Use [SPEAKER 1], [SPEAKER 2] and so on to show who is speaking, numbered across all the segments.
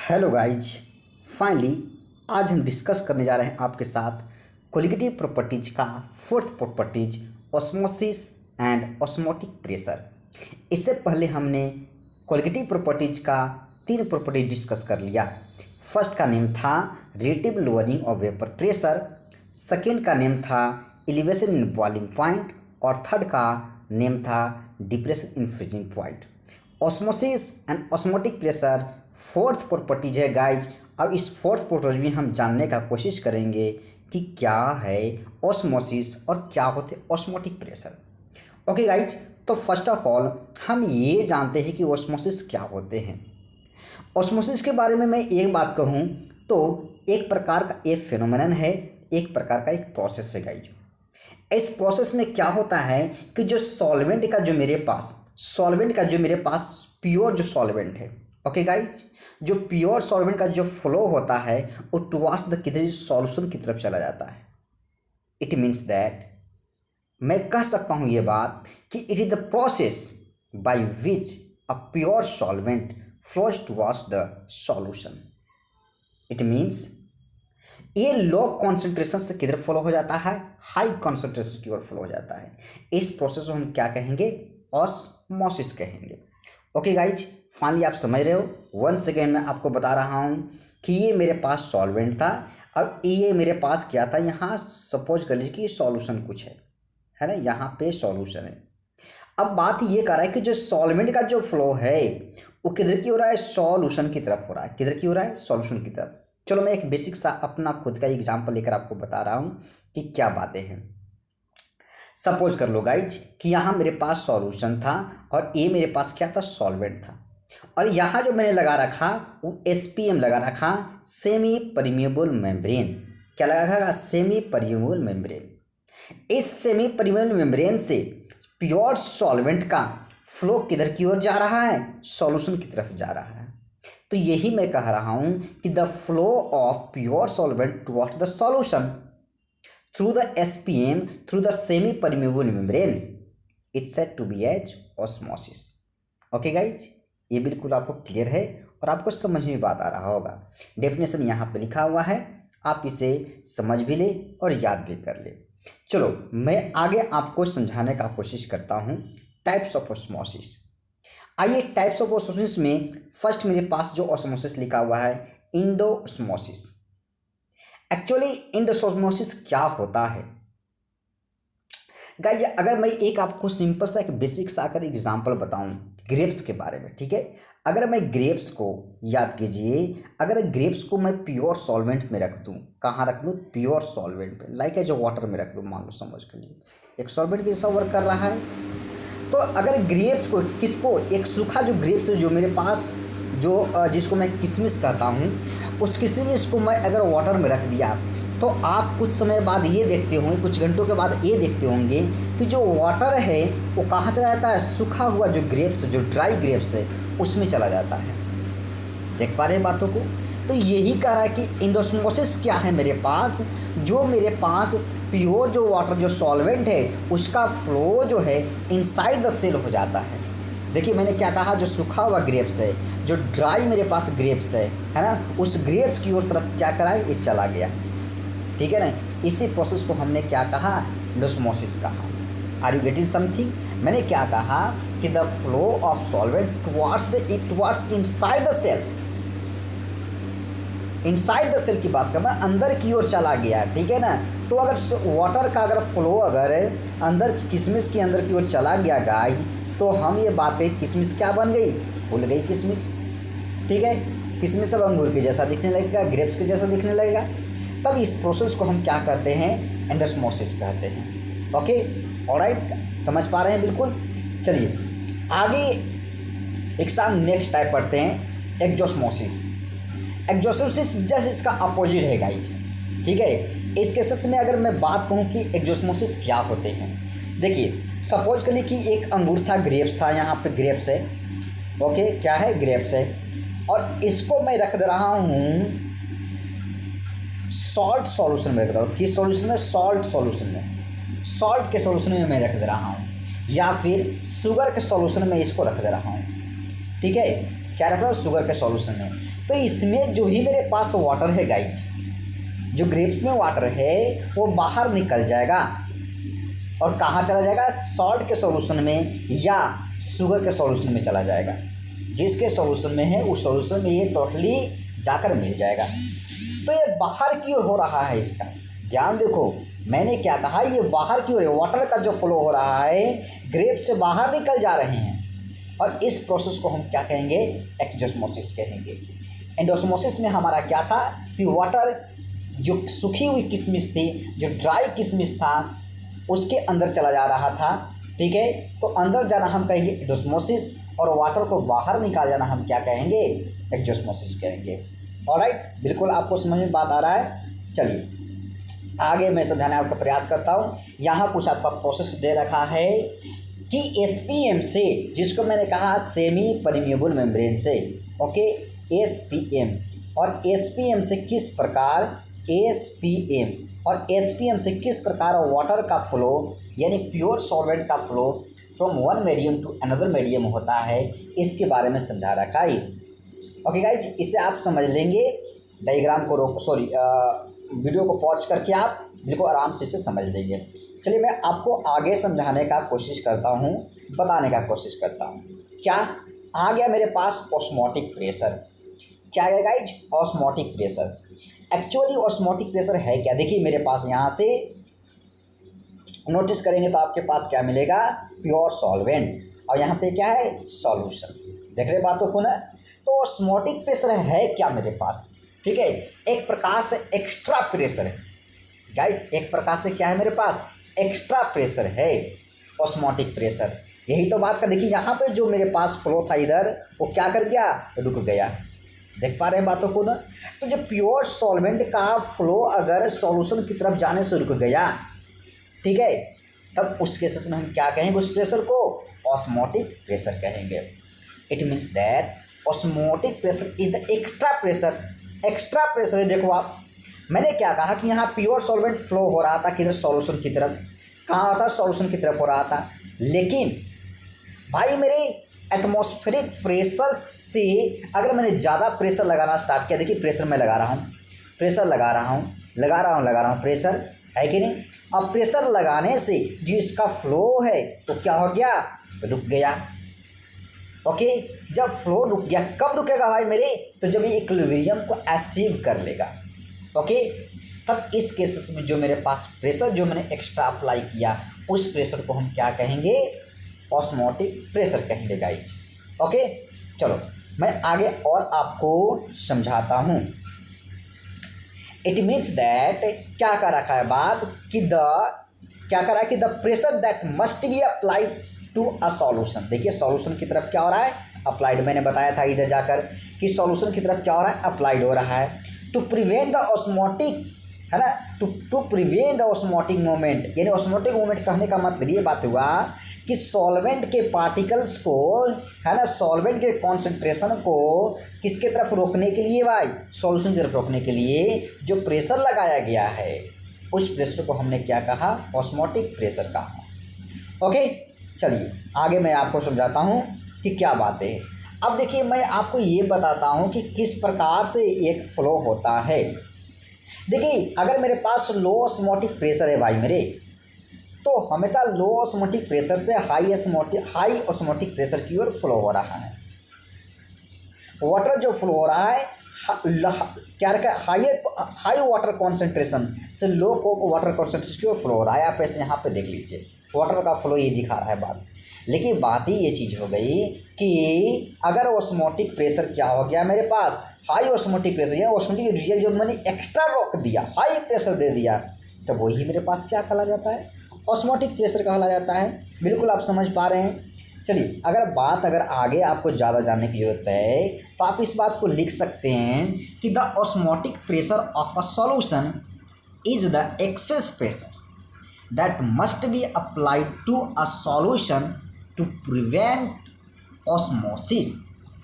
[SPEAKER 1] Hello guys, finally आज हम discuss करने जा रहे हैं आपके साथ कोलिगेटिव प्रॉपर्टीज का fourth properties osmosis and osmotic pressure. इससे पहले हमने कोलिगेटिव प्रॉपर्टीज का 3 प्रॉपर्टीज डिस्कस कर लिया। फर्स्ट का नेम था relative lowering of vapour pressure, second का नेम था एलिवेशन इन बॉइलिंग पॉइंट और थर्ड का नेम था depression in freezing point. Osmosis and osmotic pressure fourth properties है गाइज। अब इस फोर्थ प्रॉपर्टीज में हम जानने का कोशिश करेंगे कि क्या है ऑस्मोसिस और क्या होते ऑस्मोटिक प्रेशर। ओके गाइज, तो फर्स्ट ऑफ ऑल हम ये जानते हैं कि ऑस्मोसिस क्या होते हैं। ऑस्मोसिस के बारे में मैं एक बात कहूँ तो एक प्रकार का एक फिनोमेनन है, एक प्रकार का एक प्रोसेस है गाइज। इस प्रोसेस में क्या होता है कि जो सॉल्वेंट का जो मेरे पास प्योर जो सॉल्वेंट है, ओके गाइज, जो प्योर सॉल्वेंट का जो फ्लो होता है वो टुवार्ड्स द किधर सॉल्यूशन की तरफ चला जाता है। इट मीन्स दैट मैं कह सकता हूँ ये बात कि it is the process by which a pure solvent flows towards the solution. It means ये लो कॉन्सेंट्रेशन से किधर फ्लो हो जाता है, हाई कॉन्सेंट्रेशन की ओर फ्लो हो जाता है। इस प्रोसेस को हम क्या कहेंगे, ऑस्मोसिस कहेंगे। ओके गाइज, फाइनली आप समझ रहे हो। 1 सेकेंड में आपको बता रहा हूँ कि ये मेरे पास सॉल्वेंट था, अब ये मेरे पास क्या था, यहाँ सपोज कर लीजिए कि सॉल्यूशन कुछ है ना, यहाँ पे सॉल्यूशन है। अब बात ये कर रहा है कि जो सॉल्वेंट का जो फ्लो है वो किधर की हो रहा है, सॉल्यूशन की तरफ हो रहा है। किधर की हो रहा है, सॉल्यूशन की तरफ। चलो मैं एक बेसिक सा अपना खुद का एग्जाम्पल लेकर आपको बता रहा हूँ कि क्या बातें हैं। सपोज कर लो गाइज कि यहाँ मेरे पास सॉल्यूशन था और ये मेरे पास क्या था, सॉल्वेंट था, और यहाँ जो मैंने लगा रखा वो SPM लगा रखा, सेमी परमिएबल मेम्ब्रेन। क्या लगा रखा, सेमी परमिएबल मेम्ब्रेन। इस सेमी परमिएबल मेम्ब्रेन से प्योर सॉल्वेंट का फ्लो किधर की ओर जा रहा है, सॉल्यूशन की तरफ जा रहा है। तो यही मैं कह रहा हूँ कि the flow of pure solvent towards the solution through the SPM through the semi permeable membrane, it's said to be as osmosis. Okay guys, ये बिल्कुल आपको क्लियर है और आपको समझ में बात आ रहा होगा। डेफिनेशन यहाँ पे लिखा हुआ है, आप इसे समझ भी ले और याद भी कर ले। चलो मैं आगे आपको समझाने का कोशिश करता हूँ टाइप्स ऑफ ऑस्मोसिस। आइए टाइप्स ऑफ ऑस्मोसिस में फर्स्ट मेरे पास जो ऑस्मोसिस लिखा हुआ है, इंडोऑस्मोसिस। एक्चुअली इंडोऑस्मोसिस क्या होता है गाइज, अगर मैं एक आपको सिंपल सा एक बेसिक सा अगर एग्जांपल बताऊं ग्रेप्स के बारे में, ठीक है। अगर मैं ग्रेप्स को याद कीजिए, अगर ग्रेप्स को मैं प्योर सॉल्वेंट में रख दूं, कहाँ रख दूं, प्योर सॉल्वेंट पे, लाइक जो वाटर में रख दूं, मान लो समझ कर लिए एक सॉल्वेंट के जैसा वर्क कर रहा है। तो अगर ग्रेप्स को किसको, एक सूखा जो ग्रेप्स जो मेरे पास जो जिसको मैं किशमिश कहता हूँ, उस किशमिश को मैं अगर वाटर में रख दिया तो आप कुछ समय बाद ये देखते होंगे, कुछ घंटों के बाद ये देखते होंगे कि जो वाटर है वो कहाँ चला जाता है, सूखा हुआ जो ग्रेप्स, जो ड्राई ग्रेप्स है उसमें चला जाता है। देख पा रहे हैं बातों को। तो यही कह रहा है कि इंडोऑस्मोसिस क्या है, मेरे पास जो मेरे पास प्योर जो वाटर जो सॉल्वेंट है उसका फ्लो जो है इनसाइड द सेल हो जाता है। देखिए मैंने क्या कहा, जो सूखा हुआ ग्रेप्स है, जो ड्राई मेरे पास ग्रेप्स है ना, उस ग्रेप्स की ओर तरफ क्या करा है, ये चला गया, ठीक है ना। इसी प्रोसेस को हमने क्या कहा, इंडोऑस्मोसिस कहा। Are you getting something. मैंने क्या कहा कि the flow of solvent towards inside the cell, inside the cell की बात कर, मैं अंदर की ओर चला गया, ठीक है ना। तो अगर वाटर का अगर फ्लो अगर अंदर किशमिश के अंदर की ओर चला गया गाइस, तो हम ये बात कही किशमिश क्या बन गई, फूल गई किशमिश, ठीक है। किशमिश अब अंगूर के जैसा दिखने लगेगा, ग्रेप्स के जैसा दिखने लगेगा। तब इस प्रोसेस को हम क्या कहते हैं, एंडोऑस्मोसिस कहते हैं। ओके ऑलराइट, समझ पा रहे हैं बिल्कुल। चलिए आगे एक साथ नेक्स्ट टाइप पढ़ते हैं, एक्जोऑस्मोसिस। एक्जोऑस्मोसिस जैसे इसका अपोजिट है गाइज, ठीक है। इस केसेस में अगर मैं बात कहूँ कि एक्जोऑस्मोसिस क्या होते हैं, देखिए सपोज करिए कि एक अंगूर था, ग्रेप्स था, यहाँ पे ग्रेप्स है, ओके क्या है, ग्रेप्स है, और इसको मैं रख दे रहा हूँ सॉल्ट सॉल्यूशन में रख रहा हूँ। किस सॉल्यूशन में, सॉल्ट सॉल्यूशन में, सॉल्ट के सॉल्यूशन में मैं रख दे रहा हूँ, या फिर शुगर के सॉल्यूशन में इसको रख दे रहा हूँ, ठीक है। क्या रख रहा हूँ, शुगर के सॉल्यूशन में। तो इसमें जो ही मेरे पास वाटर है गाइज, जो ग्रेप्स में वाटर है वो बाहर निकल जाएगा और कहाँ चला जाएगा, सॉल्ट के सॉल्यूशन में या शुगर के सॉल्यूशन में चला जाएगा। जिसके सॉल्यूशन में है उस सॉल्यूशन में ये टोटली जाकर मिल जाएगा। तो ये बाहर की ओर हो रहा है, इसका ध्यान देखो, मैंने क्या कहा, ये बाहर की ओर है। वाटर का जो फ्लो हो रहा है ग्रेप से बाहर निकल जा रहे हैं और इस प्रोसेस को हम क्या कहेंगे, एक्जोस्मोसिस कहेंगे। एंडोस्मोसिस में हमारा क्या था कि वाटर जो सूखी हुई किशमिश थी, जो ड्राई किशमिश था, उसके अंदर चला जा रहा था, ठीक है। तो अंदर जाना हम कहेंगे एंडोस्मोसिस और वाटर को बाहर निकाल जाना हम क्या कहेंगे, एक्जोस्मोसिस कहेंगे। ऑलराइट, बिल्कुल आपको समझ में बात आ रहा है। चलिए आगे मैं समझाने आपका प्रयास करता हूँ। यहाँ कुछ आपका प्रोसेस दे रखा है कि एसपीएम से, जिसको मैंने कहा सेमी परमिएबल मेम्ब्रेन से, ओके, एसपीएम, और एसपीएम से किस प्रकार, एसपीएम और एसपीएम से किस प्रकार वाटर का फ्लो यानी प्योर सॉल्वेंट का flow from one medium to another medium होता है, इसके बारे में समझा रखा है। ओके गाइज, इसे आप समझ लेंगे। डायग्राम को वीडियो को पॉज करके आप बिल्कुल आराम से इसे समझ लेंगे। चलिए मैं आपको आगे समझाने का कोशिश करता हूँ, बताने का कोशिश करता हूँ। क्या आ गया मेरे पास, ऑस्मोटिक प्रेशर। क्या है guys, osmotic pressure. Actually osmotic pressure है क्या, देखिए मेरे पास यहाँ से नोटिस करेंगे तो आपके पास क्या मिलेगा, प्योर सॉल्वेंट, और यहाँ पे क्या है, सॉल्यूशन। देख रहे बातों को ना। तो ऑस्मोटिक प्रेशर है क्या मेरे पास, ठीक है, एक प्रकार से एक्स्ट्रा प्रेशर है गाइज, एक प्रकार से क्या है मेरे पास, एक्स्ट्रा प्रेशर है ऑस्मोटिक प्रेशर। यही तो बात कर, देखिए यहाँ पे जो मेरे पास फ्लो था इधर, वो क्या कर गया, रुक गया। देख पा रहे हैं बातों को ना। तो जो प्योर सॉल्वेंट का फ्लो अगर सॉल्यूशन की तरफ जाने से रुक गया, ठीक है, तब उस केसेस में हम क्या कहेंगे, उस प्रेशर को ऑस्मोटिक प्रेशर कहेंगे। It means that osmotic pressure is the extra pressure. Extra pressure है, देखो आप, मैंने क्या कहा कि यहाँ प्योर सॉल्वेंट फ्लो हो रहा था किधर, सॉल्यूशन की तरफ, कहाँ हो रहा था, सॉल्यूशन की तरफ हो रहा था। लेकिन भाई मेरे एटमॉस्फेरिक प्रेशर से अगर मैंने ज़्यादा प्रेशर लगाना स्टार्ट किया, देखिए प्रेशर मैं लगा रहा हूँ, प्रेशर लगा रहा हूँ, प्रेशर है कि नहीं। अब प्रेशर लगाने से जो इसका फ्लो है तो क्या हो गया, रुक गया। ओके, जब फ्लो रुक गया, कब रुकेगा भाई मेरे, तो जब ये इक्विलिब्रियम को अचीव कर लेगा। ओके, तब इस केसेस में जो मेरे पास प्रेशर जो मैंने एक्स्ट्रा अप्लाई किया, उस प्रेशर को हम क्या कहेंगे, ऑस्मोटिक प्रेशर कहेंगे गाइज। ओके, चलो मैं आगे और आपको समझाता हूँ। इट मीन्स दैट क्या कर रखा है बात कि क्या कर रहा है कि the pressure that must be applied to a solution. देखिए सॉल्यूशन की तरफ क्या हो रहा है, अप्लाइड। मैंने बताया था इधर जाकर कि सॉल्यूशन की तरफ क्या हो रहा है, अप्लाइड हो रहा है। टू प्रिवेंट द ऑस्मोटिक, है ना, to prevent the osmotic movement, यानी ऑस्मोटिक मूवमेंट कहने का मतलब ये बात हुआ कि सॉल्वेंट के पार्टिकल्स को, है ना, सॉल्वेंट के कॉन्सेंट्रेशन को किसके तरफ रोकने के लिए भाई, सॉल्यूशन की तरफ रोकने के लिए जो प्रेशर लगाया गया है, उस प्रेशर को हमने क्या कहा, ऑस्मोटिक प्रेशर कहा। ओके, चलिए आगे मैं आपको समझाता हूँ कि क्या बातें हैं। अब देखिए मैं आपको ये बताता हूँ कि किस प्रकार से एक फ्लो होता है। देखिए अगर मेरे पास लो ऑस्मोटिक प्रेशर है भाई मेरे, तो हमेशा लो ऑस्मोटिक प्रेशर से हाई ऑस्मोटिक प्रेशर की ओर फ्लो हो रहा है। वाटर जो फ्लो हो रहा है क्या रखा है, हाई वाटर कॉन्सेंट्रेशन से लो वाटर कॉन्सेंट्रेशन की ओर फ्लो हो रहा है। आप ऐसे यहाँ पे देख लीजिए, वाटर का फ्लो ये दिखा रहा है बात। लेकिन बात ही ये चीज़ हो गई कि अगर ऑस्मोटिक प्रेशर क्या हो गया मेरे पास, हाई ऑस्मोटिक प्रेशर, या ऑस्मोटिक रिजल्ट जो मैंने एक्स्ट्रा रोक दिया, हाई प्रेशर दे दिया, तो वही मेरे पास क्या कहला जाता है, ऑस्मोटिक प्रेशर कहला जाता है। बिल्कुल आप समझ पा रहे हैं। चलिए अगर आगे आपको ज़्यादा जानने की ज़रूरत है तो आप इस बात को लिख सकते हैं कि the osmotic pressure of a solution is the excess pressure that must be applied to a solution to prevent osmosis.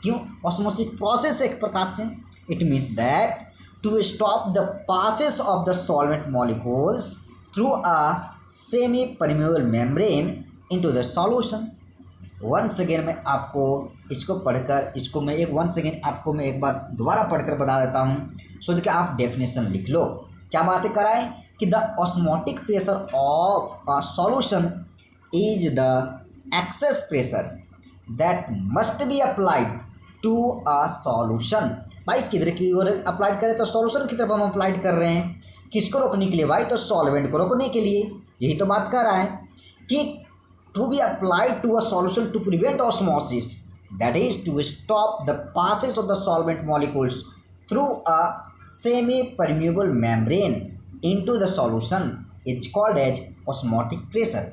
[SPEAKER 1] क्यों, ऑस्मोसिस प्रोसेस एक प्रकार से, it means that to stop the passes of the solvent molecules through a semi permeable membrane into the solution. Once again मैं आपको इसको पढ़कर इसको मैं एक वंस अगेन आपको मैं एक बार दोबारा पढ़कर बता देता हूँ सो कि आप डेफिनेशन लिख लो। क्या बातें कराएं कि the osmotic pressure of a solution is the excess pressure that must be applied to a solution. भाई किधर की ओर अप्लाइड करें तो सॉल्यूशन की तरफ हम अप्लाइड कर रहे हैं, किसको रोकने के लिए भाई, तो सॉल्वेंट को रोकने के लिए। यही तो बात कर रहा है कि to be applied to a solution to prevent osmosis that is to stop the passage of the solvent molecules through a semi permeable membrane into the solution is called as osmotic pressure.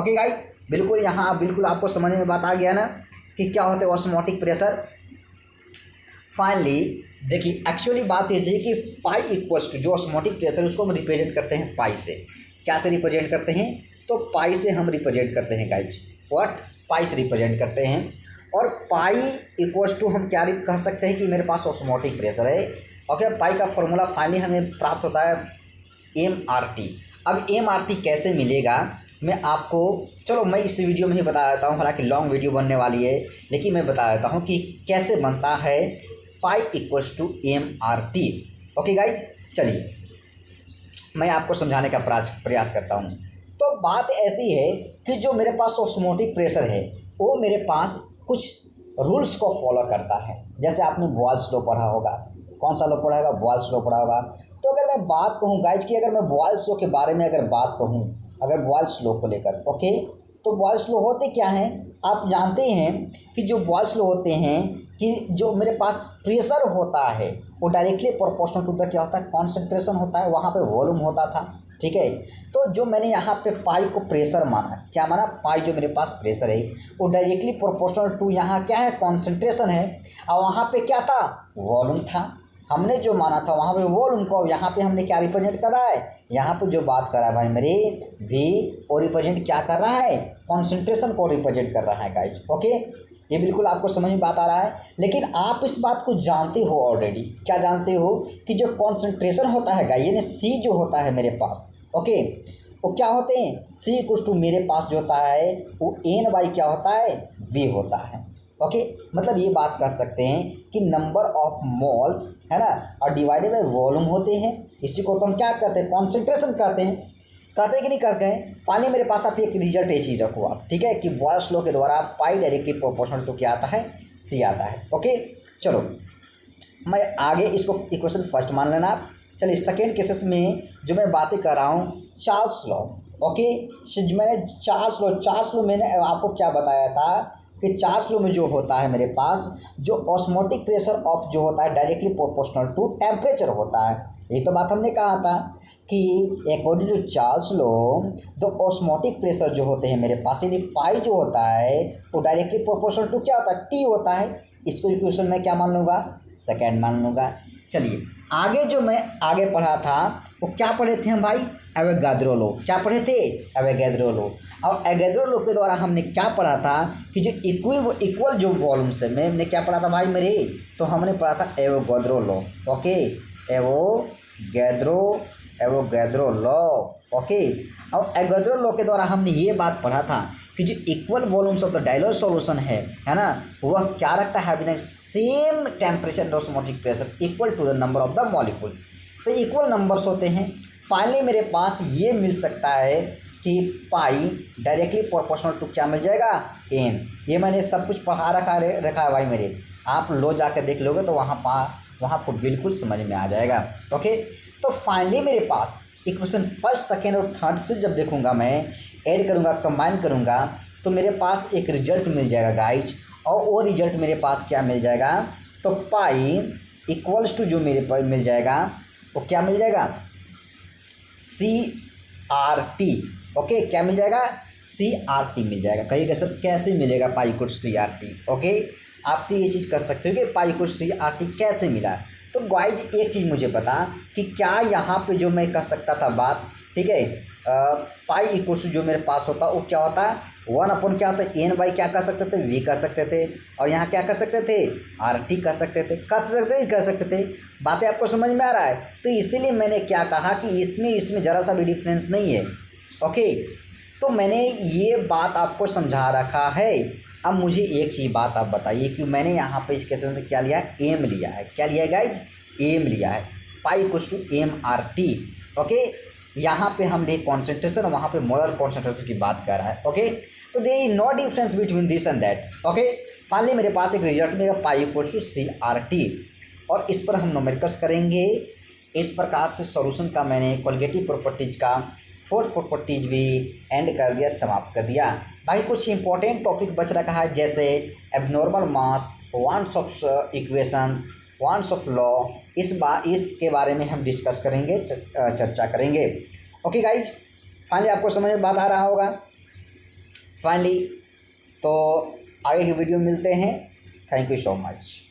[SPEAKER 1] Okay guys, बिल्कुल यहाँ बिल्कुल आपको समझ में बात आ गया ना कि क्या होता है ऑस्मोटिक प्रेशर। फाइनली देखिए एक्चुअली बात ये है कि पाई इक्वल्स टू जो ऑस्मोटिक प्रेशर है उसको हम रिप्रेजेंट करते हैं पाई से। क्या से रिप्रेजेंट करते हैं, तो पाई से हम रिप्रेजेंट करते हैं गाइज, व्हाट, पाई से रिप्रेजेंट करते हैं। और पाई इक्वल्स टू हम क्या कह सकते हैं कि मेरे पास ऑस्मोटिक प्रेशर है। ओके, पाई का फॉर्मूला फाइनली हमें प्राप्त होता है MRT। अब MRT कैसे मिलेगा मैं आपको, चलो मैं इस वीडियो में ही बता देता हूँ, हालांकि लॉन्ग वीडियो बनने वाली है लेकिन मैं बता देता हूँ कि कैसे बनता है pi equals to MRT। Okay guys, चलिए मैं आपको समझाने का प्रयास करता हूँ। तो बात ऐसी है कि जो मेरे पास ऑस्मोटिक प्रेशर है वो मेरे पास कुछ रूल्स को फॉलो करता है। जैसे आपने बॉयल्स लॉ पढ़ा होगा, कौन सा लॉ पढ़ा होगा, बॉयल्स लॉ पढ़ा होगा। तो अगर मैं बात कहूँ गाइज कि अगर मैं बॉयल्स लॉ के बारे में अगर बात कहूँ, अगर बॉयल्स लॉ को लेकर, ओके, तो बॉयल्स लॉ होते क्या हैं आप जानते हैं कि जो बॉयल्स लॉ होते हैं कि जो मेरे पास प्रेशर होता है वो डायरेक्टली प्रोपोर्शनल टू द क्या होता है, कॉन्सेंट्रेशन होता है, वहाँ पे वॉल्यूम होता था। ठीक है, तो जो मैंने यहाँ पे पाई को प्रेशर माना, क्या माना, पाई जो मेरे पास प्रेशर है वो डायरेक्टली प्रोपोर्शनल टू यहाँ क्या है, कॉन्सेंट्रेशन है, और वहाँ पे क्या था, वॉल्यूम था। हमने जो माना था वहाँ पे वॉल्यूम को, यहाँ पे हमने क्या रिप्रेजेंट करा है, यहाँ पे जो बात कर रहा है भाई मेरे वी, वो रिप्रेजेंट क्या कर रहा है, कॉन्सेंट्रेशन को रिप्रेजेंट कर रहा है गाइज। ओके, ये बिल्कुल आपको समझ में बात आ रहा है। लेकिन आप इस बात को जानते हो ऑलरेडी, क्या जानते हो कि जो कॉन्सेंट्रेशन होता है गाइज, यानी सी जो होता है मेरे पास, ओके, वो क्या होते हैं, सी इक्वल्स टू मेरे पास जो होता है वो एन बाई क्या होता है, वी होता है। ओके, मतलब ये बात कर सकते हैं कि नंबर ऑफ मोल्स है ना, और डिवाइडेड बाय वॉल्यूम होते हैं। इसी को तो हम क्या कहते हैं, कॉन्सेंट्रेशन कहते हैं। कहते हैं कि नहीं कहते हैं। फाइनली मेरे पास आप एक रिजल्ट ये चीज़ रखो आप, ठीक है, कि बॉयल्स लॉ के द्वारा पाई डायरेक्टली प्रोपोर्शनल टू क्या आता है, सी आता है। ओके, चलो मैं आगे इसको इक्वेशन फर्स्ट मान लेना आप। चलिए सेकेंड केसेस में जो मैं बातें कर रहा हूँ चार्ल्स लॉ। ओके, मैंने चार्ल्स लॉ मैंने आपको क्या बताया था कि चार्ल्स लॉ में जो होता है मेरे पास जो ऑस्मोटिक प्रेशर ऑफ जो होता है डायरेक्टली प्रोपोर्शनल टू टेम्परेचर होता है। यही तो बात हमने कहा था कि according to Charles law the osmotic pressure जो होते हैं मेरे पास, यानी पाई जो होता है वो डायरेक्टली प्रोपोर्शनल टू क्या होता है, टी होता है। इसको इक्वेशन में क्या मान लूँगा, सेकेंड मान लूँगा। चलिए आगे जो मैं आगे पढ़ा था वो क्या पढ़े थे हम भाई, एवोगाद्रो लॉ। क्या पढ़े थे, एवोगाद्रो लॉ। और एवोगाद्रो लॉ के द्वारा हमने क्या पढ़ा था कि जो इक्वल जो वॉल्यूम से में हमने क्या पढ़ा था भाई मेरे, तो हमने पढ़ा था Avogadro law. Okay, Avogadro law. Okay, और एवोगाद्रो लॉ के द्वारा हमने ये बात पढ़ा था कि जो equal volumes of the dilute solution है ना, वह क्या रखता है, having same temperature osmotic pressure equal to the number of the molecules. तो इक्वल नंबर्स होते हैं। फाइनली मेरे पास ये मिल सकता है कि पाई डायरेक्टली प्रोपोर्शनल टू क्या मिल जाएगा, एन। ये मैंने सब कुछ पढ़ा रखा है भाई मेरे, आप लो जाकर देख लोगे तो वहाँ आपको बिल्कुल समझ में आ जाएगा। ओके, तो फाइनली मेरे पास इक्वेशन फर्स्ट सेकेंड और थर्ड से जब देखूंगा मैं ऐड करूंगा, कंबाइन करूंगा, तो मेरे पास एक रिजल्ट मिल जाएगा गाइज। और वो रिजल्ट मेरे पास क्या मिल जाएगा, तो पाई इक्वल्स टू जो मेरे पास मिल जाएगा वो क्या मिल जाएगा, CRT। ओके, क्या मिल जाएगा, CRT मिल जाएगा। कहिएगा सर कैसे मिलेगा पाई इक्वल CRT। ओके, आप तो ये चीज़ कर सकते हो कि पाई इक्वल CRT कैसे मिला। तो गाइज एक चीज़ मुझे बता कि क्या यहाँ पे जो मैं कह सकता था बात, ठीक है, पाई इक्वल जो मेरे पास होता वो क्या होता है, 1 क्या होता है, एन बाई क्या कर सकते थे, वी कर सकते थे, और यहाँ क्या कर सकते थे, RT कर सकते थे। बातें आपको समझ में आ रहा है। तो इसीलिए मैंने क्या कहा कि इसमें ज़रा सा भी डिफरेंस नहीं है। ओके, तो मैंने ये बात आपको समझा रखा है। अब मुझे एक चीज़ बात आप बताइए कि मैंने यहाँ पे इस केस में क्या लिया है, एम लिया है। क्या लिया है गाइज, एम लिया है। Pi equals to MRT। Okay, यहाँ पे हम लिए कॉन्सेंट्रेशन और वहाँ पे मोलर कॉन्सेंट्रेशन की बात कर रहा है। ओके, तो there is no difference between this and that. Okay, finally मेरे पास एक रिजल्ट मिलेगा पाई इक्वल्स टू CRT और इस पर हम न्यूमेरिकल्स करेंगे। इस प्रकार से सॉल्यूशन का मैंने कोलिगेटिव प्रॉपर्टीज का फोर्थ प्रॉपर्टीज भी एंड कर दिया, समाप्त कर दिया। भाई कुछ इंपॉर्टेंट टॉपिक बच रखा है जैसे abnormal mass, wants of equations, wants of law, इसके बारे में हम डिस्कस करेंगे, चर्चा करेंगे। ओके गाइज, फाइनली आपको समझ में बात आ रहा होगा। फाइनली तो आगे की वीडियो मिलते हैं। Thank you so much.